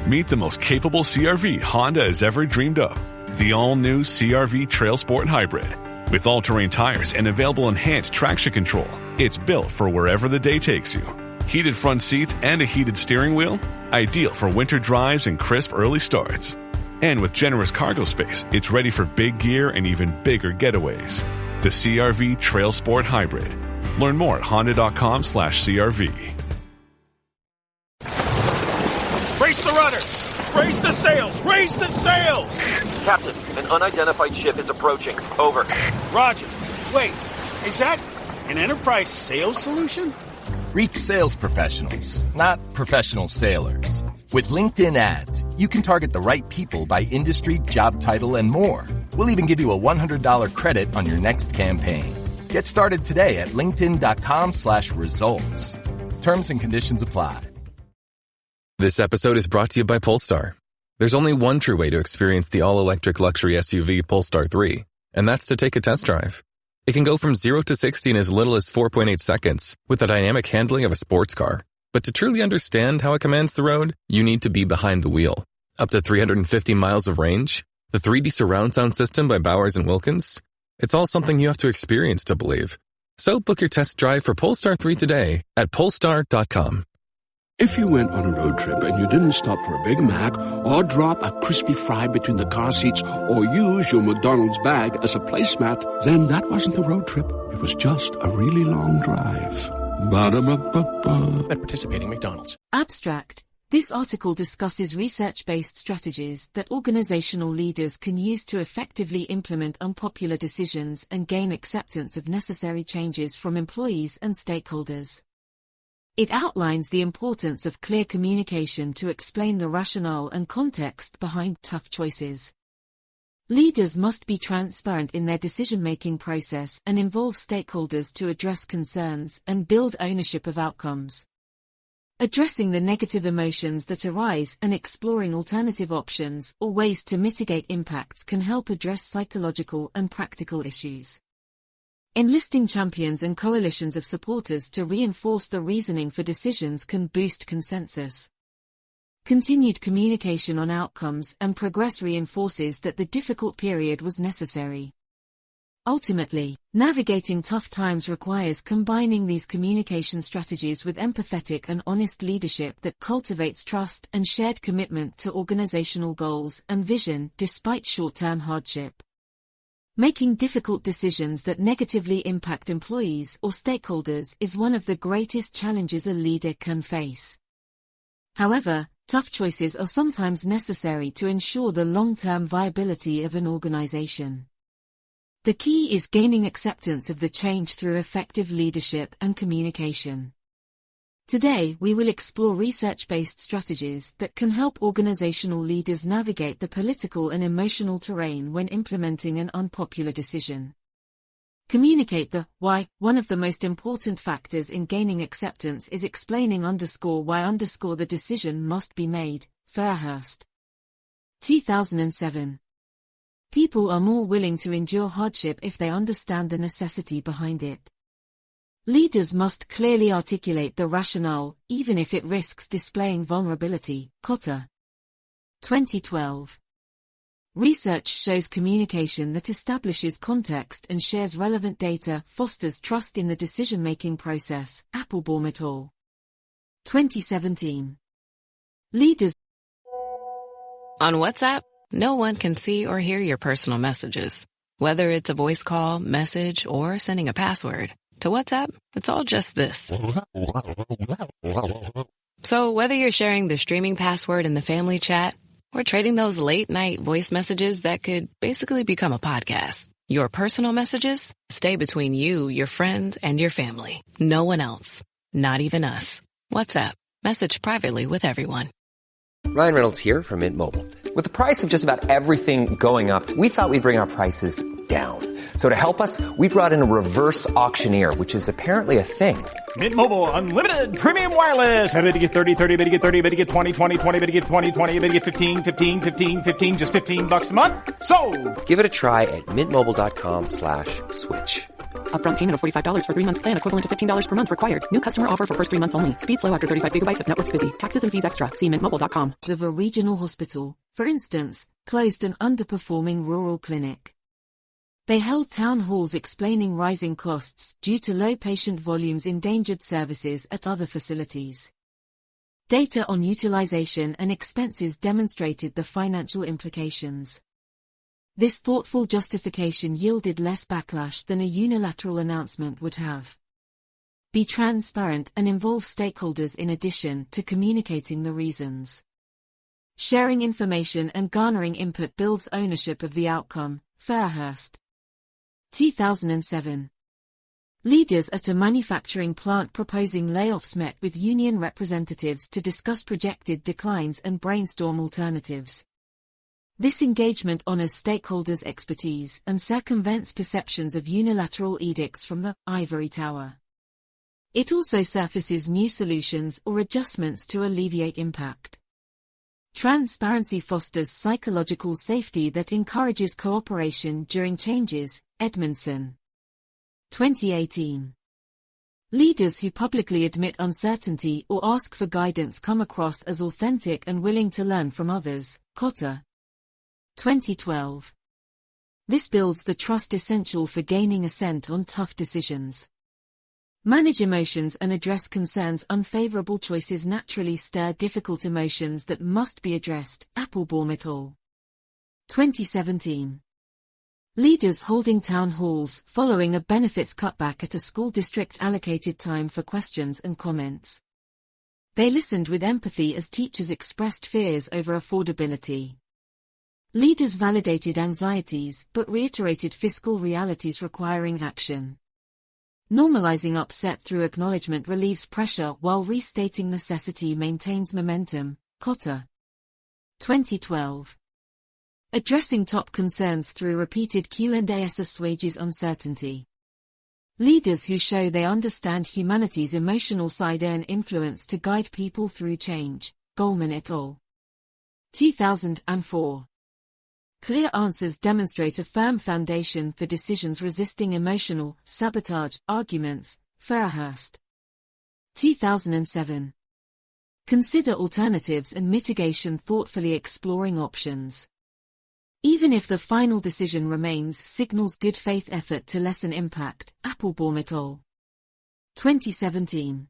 Meet the most capable CR-V Honda has ever dreamed of. The all-new CR-V Trail Sport Hybrid. With all-terrain tires and available enhanced traction control, it's built for wherever the day takes you. Heated front seats and a heated steering wheel, ideal for winter drives and crisp early starts. And with generous cargo space, it's ready for big gear and even bigger getaways. The CR-V Trail Sport Hybrid. Learn more at honda.com/CRV. Brace the rudder! Raise the sails! Raise the sails! Captain, an unidentified ship is approaching. Over. Roger. Wait, is that an enterprise sales solution? Reach sales professionals, not professional sailors. With LinkedIn ads, you can target the right people by industry, job title, and more. We'll even give you a $100 credit on your next campaign. Get started today at linkedin.com/results. Terms and conditions apply. This episode is brought to you by Polestar. There's only one true way to experience the all-electric luxury SUV Polestar 3, and that's to take a test drive. It can go from 0 to 60 in as little as 4.8 seconds with the dynamic handling of a sports car. But to truly understand how it commands the road, you need to be behind the wheel. Up to 350 miles of range, the 3D surround sound system by Bowers & Wilkins. It's all something you have to experience to believe. So book your test drive for Polestar 3 today at polestar.com. If you went on a road trip and you didn't stop for a Big Mac or drop a crispy fry between the car seats or use your McDonald's bag as a placemat, then that wasn't a road trip. It was just a really long drive. Ba-da-ba-ba-ba. At participating McDonald's. Abstract. This article discusses research-based strategies that organizational leaders can use to effectively implement unpopular decisions and gain acceptance of necessary changes from employees and stakeholders. It outlines the importance of clear communication to explain the rationale and context behind tough choices. Leaders must be transparent in their decision-making process and involve stakeholders to address concerns and build ownership of outcomes. Addressing the negative emotions that arise and exploring alternative options or ways to mitigate impacts can help address psychological and practical issues. Enlisting champions and coalitions of supporters to reinforce the reasoning for decisions can boost consensus. Continued communication on outcomes and progress reinforces that the difficult period was necessary. Ultimately, navigating tough times requires combining these communication strategies with empathetic and honest leadership that cultivates trust and shared commitment to organizational goals and vision despite short-term hardship. Making difficult decisions that negatively impact employees or stakeholders is one of the greatest challenges a leader can face. However, tough choices are sometimes necessary to ensure the long-term viability of an organization. The key is gaining acceptance of the change through effective leadership and communication. Today, we will explore research-based strategies that can help organizational leaders navigate the political and emotional terrain when implementing an unpopular decision. Communicate the why. One of the most important factors in gaining acceptance is explaining why the decision must be made. Fairhurst. 2007. People are more willing to endure hardship if they understand the necessity behind it. Leaders must clearly articulate the rationale, even if it risks displaying vulnerability. Cotter. 2012. Research shows communication that establishes context and shares relevant data fosters trust in the decision-making process. Applebaum et al. 2017. Leaders. On WhatsApp, no one can see or hear your personal messages. Whether it's a voice call, message, or sending a password. To WhatsApp, it's all just this. So whether you're sharing the streaming password in the family chat or trading those late-night voice messages that could basically become a podcast, your personal messages stay between you, your friends, and your family. No one else. Not even us. WhatsApp. Message privately with everyone. Ryan Reynolds here from Mint Mobile. With the price of just about everything going up, we thought we'd bring our prices down. So to help us, we brought in a reverse auctioneer, which is apparently a thing. Mint Mobile Unlimited Premium Wireless. How to get 30, 30, bit to get 30, bit to get 20, 20, 20, bit to get 20, 20, bit to get 15, 15, 15, 15, just $15 a month? Sold! Give it a try at mintmobile.com/switch. Upfront payment of $45 for 3-month plan equivalent to $15 per month required. New customer offer for first 3 months only. Speed slow after 35 gigabytes if network's busy. Taxes and fees extra. See mintmobile.com. Of a regional hospital, for instance, closed an underperforming rural clinic. They held town halls explaining rising costs due to low patient volumes, endangered services at other facilities. Data on utilization and expenses demonstrated the financial implications. This thoughtful justification yielded less backlash than a unilateral announcement would have. Be transparent and involve stakeholders in addition to communicating the reasons. Sharing information and garnering input builds ownership of the outcome. Fairhurst. 2007. Leaders at a manufacturing plant proposing layoffs met with union representatives to discuss projected declines and brainstorm alternatives. This engagement honors stakeholders' expertise and circumvents perceptions of unilateral edicts from the ivory tower. It also surfaces new solutions or adjustments to alleviate impact. Transparency fosters psychological safety that encourages cooperation during changes. Edmondson. 2018. Leaders who publicly admit uncertainty or ask for guidance come across as authentic and willing to learn from others. Cotter. 2012. This builds the trust essential for gaining assent on tough decisions. Manage emotions and address concerns. Unfavorable choices naturally stir difficult emotions that must be addressed. Applebaum et al. 2017. Leaders holding town halls following a benefits cutback at a school district allocated time for questions and comments. They listened with empathy as teachers expressed fears over affordability. Leaders validated anxieties but reiterated fiscal realities requiring action. Normalizing upset through acknowledgement relieves pressure while restating necessity maintains momentum. Cotter. 2012. Addressing top concerns through repeated Q&As assuages uncertainty. Leaders who show they understand humanity's emotional side earn influence to guide people through change. Goldman et al. 2004. Clear answers demonstrate a firm foundation for decisions resisting emotional sabotage arguments. Fairhurst. 2007. Consider alternatives and mitigation, thoughtfully exploring options. Even if the final decision remains, signals good faith effort to lessen impact. Applebaum et al. 2017.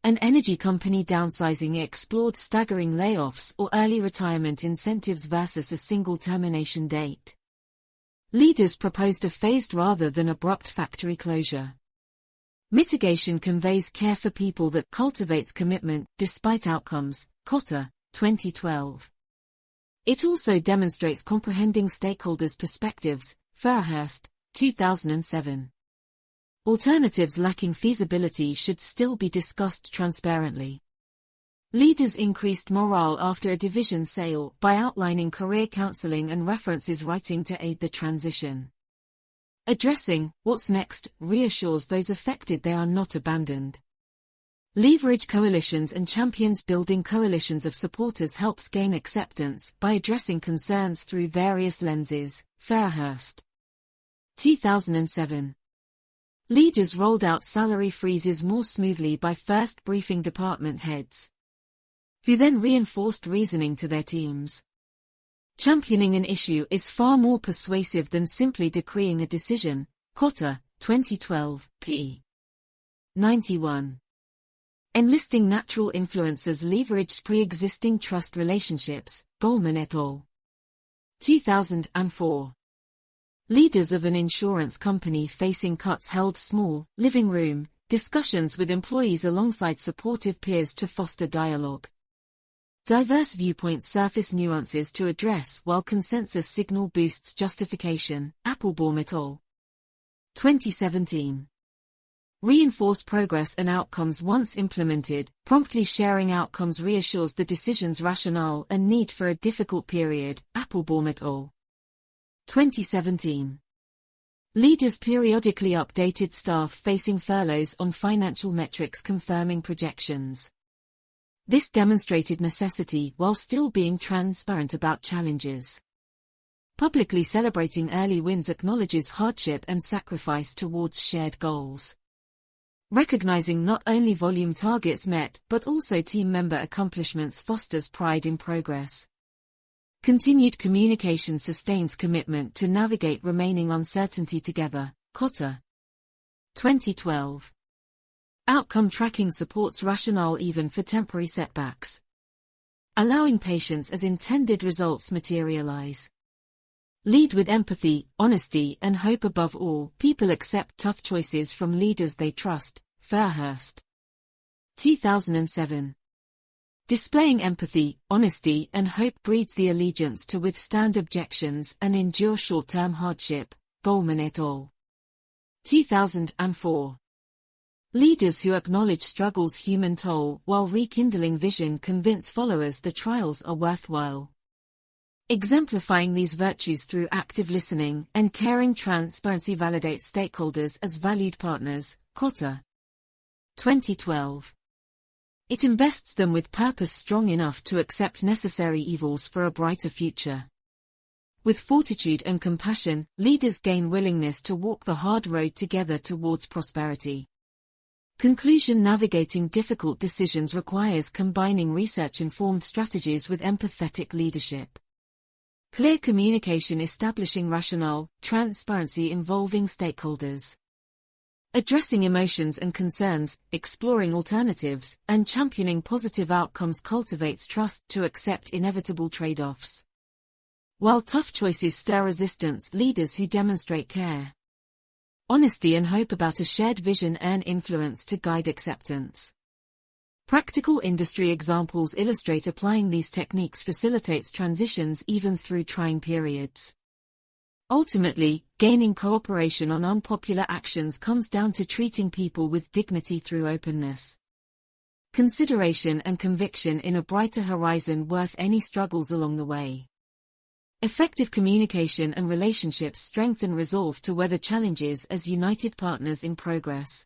An energy company downsizing explored staggering layoffs or early retirement incentives versus a single termination date. Leaders proposed a phased rather than abrupt factory closure. Mitigation conveys care for people that cultivates commitment despite outcomes. Cotter. 2012. It also demonstrates comprehending stakeholders' perspectives. Fairhurst. 2007. Alternatives lacking feasibility should still be discussed transparently. Leaders increased morale after a division sale by outlining career counseling and references writing to aid the transition. Addressing what's next reassures those affected they are not abandoned. Leverage coalitions and champions. Building coalitions of supporters helps gain acceptance by addressing concerns through various lenses. Fairhurst. 2007. Leaders rolled out salary freezes more smoothly by first briefing department heads, who then reinforced reasoning to their teams. Championing an issue is far more persuasive than simply decreeing a decision. Cotter. 2012, p. 91. Enlisting natural influencers leveraged pre-existing trust relationships. Goldman et al. 2004. Leaders of an insurance company facing cuts held small, living room discussions with employees alongside supportive peers to foster dialogue. Diverse viewpoints surface nuances to address while consensus signal boosts justification. Applebaum et al. 2017. Reinforce progress and outcomes once implemented. Promptly sharing outcomes reassures the decision's rationale and need for a difficult period. Applebaum et al. 2017. Leaders periodically updated staff facing furloughs on financial metrics confirming projections. This demonstrated necessity while still being transparent about challenges. Publicly celebrating early wins acknowledges hardship and sacrifice towards shared goals. Recognizing not only volume targets met but also team member accomplishments fosters pride in progress. Continued communication sustains commitment to navigate remaining uncertainty together. Cotter. 2012. Outcome tracking supports rationale even for temporary setbacks, allowing patience as intended results materialize. Lead with empathy, honesty, and hope. Above all, people accept tough choices from leaders they trust. Fairhurst. 2007. Displaying empathy, honesty, and hope breeds the allegiance to withstand objections and endure short-term hardship. Goldman et al. 2004. Leaders who acknowledge struggle's human toll while rekindling vision convince followers the trials are worthwhile. Exemplifying these virtues through active listening and caring transparency validates stakeholders as valued partners. Cotter. 2012. It invests them with purpose strong enough to accept necessary evils for a brighter future. With fortitude and compassion, leaders gain willingness to walk the hard road together towards prosperity. Conclusion: navigating difficult decisions requires combining research-informed strategies with empathetic leadership. Clear communication establishing rationale, transparency involving stakeholders. Addressing emotions and concerns, exploring alternatives, and championing positive outcomes cultivates trust to accept inevitable trade-offs. While tough choices stir resistance, leaders who demonstrate care, honesty, and hope about a shared vision earn influence to guide acceptance. Practical industry examples illustrate applying these techniques facilitates transitions even through trying periods. Ultimately, gaining cooperation on unpopular actions comes down to treating people with dignity through openness, consideration, and conviction in a brighter horizon worth any struggles along the way. Effective communication and relationships strengthen resolve to weather challenges as united partners in progress.